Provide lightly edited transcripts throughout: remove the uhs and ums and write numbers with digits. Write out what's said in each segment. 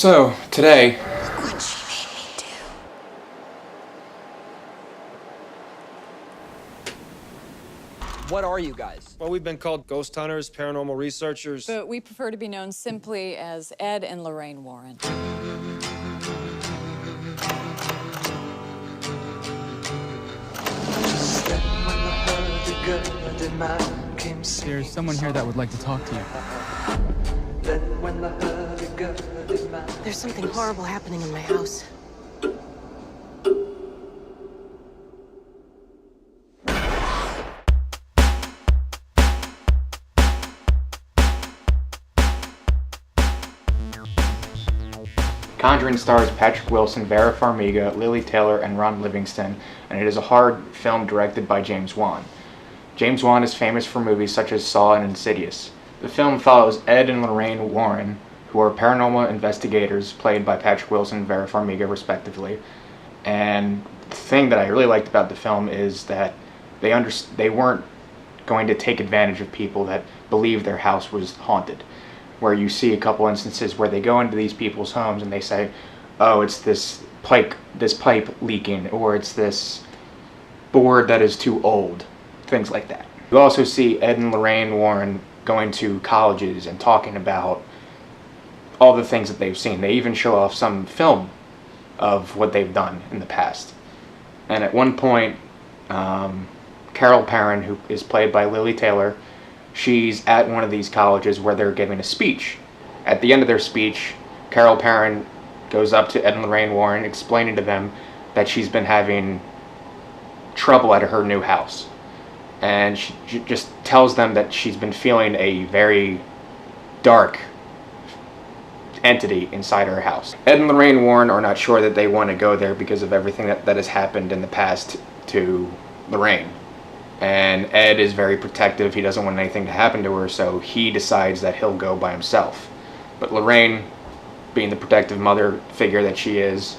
So, today... Look what she made me do. What are you guys? Well, we've been called ghost hunters, paranormal researchers. But we prefer to be known simply as Ed and Lorraine Warren. There's someone here that would like to talk to you. There's something horrible happening in my house. Conjuring stars Patrick Wilson, Vera Farmiga, Lili Taylor, and Ron Livingston, and it is a horror film directed by James Wan. James Wan is famous for movies such as Saw and Insidious. The film follows Ed and Lorraine Warren, who are paranormal investigators played by Patrick Wilson and Vera Farmiga respectively. And the thing that I really liked about the film is that they weren't going to take advantage of people that believed their house was haunted. Where you see a couple instances where they go into these people's homes and they say, oh, it's this pipe leaking, or it's this board that is too old, things like that. You also see Ed and Lorraine Warren going to colleges and talking about all the things that they've seen. They even show off some film of what they've done in the past. And at one point, Carol Perrin, who is played by Lili Taylor, she's at one of these colleges where they're giving a speech. At the end of their speech, Carol Perrin goes up to Ed and Lorraine Warren, explaining to them that she's been having trouble at her new house. And she just tells them that she's been feeling a very dark entity inside her house. Ed and Lorraine Warren are not sure that they want to go there because of everything that has happened in the past to Lorraine. And Ed is very protective. He doesn't want anything to happen to her, so he decides that he'll go by himself. But Lorraine, being the protective mother figure that she is,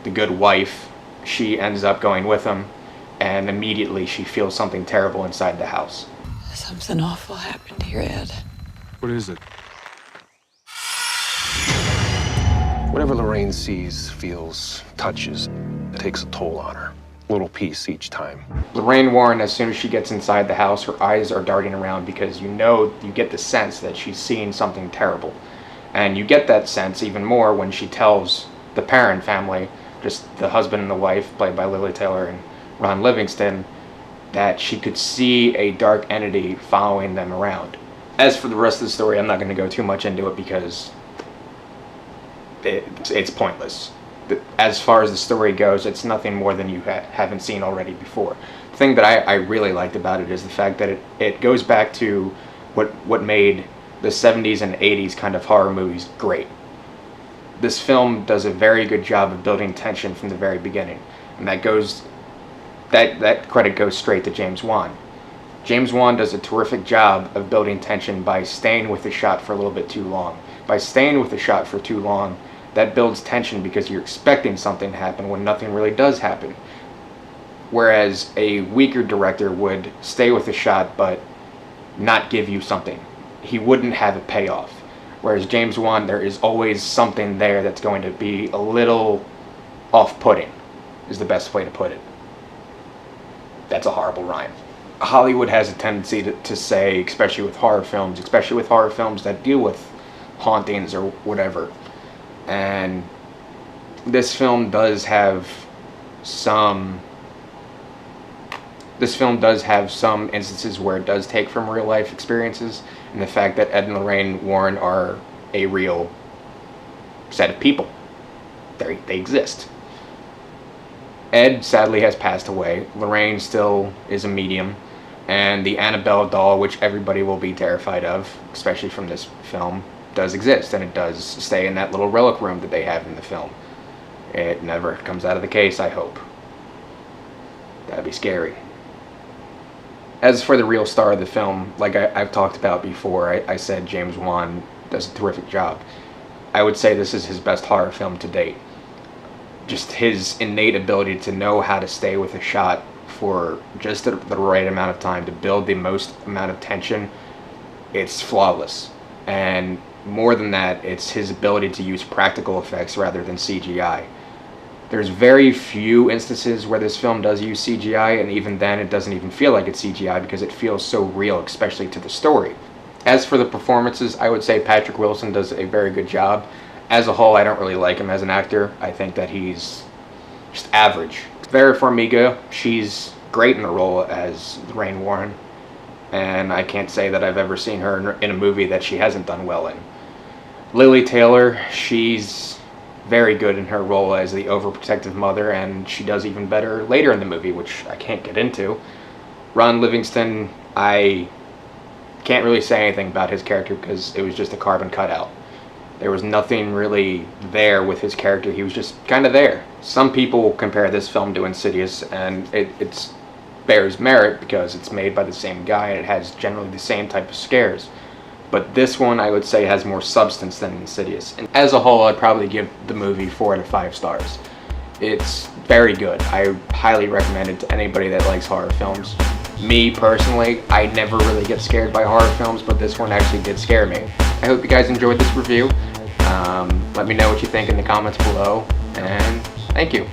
the good wife, she ends up going with him, and immediately she feels something terrible inside the house. Something awful happened here, Ed. What is it? Whatever Lorraine sees, feels, touches, it takes a toll on her. A little piece each time. Lorraine Warren, as soon as she gets inside the house, her eyes are darting around because you get the sense that she's seeing something terrible. And you get that sense even more when she tells the Perrin family, just the husband and the wife, played by Lili Taylor and Ron Livingston, that she could see a dark entity following them around. As for the rest of the story, I'm not going to go too much into it because it's pointless. As far as the story goes, it's nothing more than you haven't seen already before. The thing that I really liked about it is the fact that it goes back to what made the 70s and 80s kind of horror movies great. This film does a very good job of building tension from the very beginning, and that credit goes straight to James Wan. James Wan does a terrific job of building tension by staying with the shot for a little bit too long. By staying with the shot for too long, that builds tension because you're expecting something to happen when nothing really does happen. Whereas a weaker director would stay with the shot but not give you something. He wouldn't have a payoff. Whereas James Wan, there is always something there that's going to be a little off-putting, is the best way to put it. That's a horrible rhyme. Hollywood has a tendency to say, especially with horror films that deal with hauntings or whatever, and this film does have some instances where it does take from real life experiences, and the fact that Ed and Lorraine Warren are a real set of people. They exist. Ed sadly has passed away. Lorraine still is a medium, and the Annabelle doll, which everybody will be terrified of, especially from this film, does exist, and it does stay in that little relic room that they have in the film. It never comes out of the case, I hope. That'd be scary. As for the real star of the film, like I've talked about before, I said James Wan does a terrific job. I would say this is his best horror film to date. Just his innate ability to know how to stay with a shot for just the right amount of time to build the most amount of tension, it's flawless. And more than that, it's his ability to use practical effects rather than CGI. There's very few instances where this film does use CGI, and even then it doesn't even feel like it's CGI because it feels so real, especially to the story. As for the performances, I would say Patrick Wilson does a very good job. As a whole, I don't really like him as an actor. I think that he's just average. Vera Farmiga, she's great in the role as Lorraine Warren, and I can't say that I've ever seen her in a movie that she hasn't done well in. Lili Taylor, she's very good in her role as the overprotective mother, and she does even better later in the movie, which I can't get into. Ron Livingston, I can't really say anything about his character because it was just a carbon cutout. There was nothing really there with his character. He was just kind of there. Some people compare this film to Insidious, and it bears merit because it's made by the same guy and it has generally the same type of scares. But this one, I would say, has more substance than Insidious. And as a whole, I'd probably give the movie 4 out of 5 stars. It's very good. I highly recommend it to anybody that likes horror films. Me, personally, I never really get scared by horror films, but this one actually did scare me. I hope you guys enjoyed this review. Let me know what you think in the comments below, and thank you.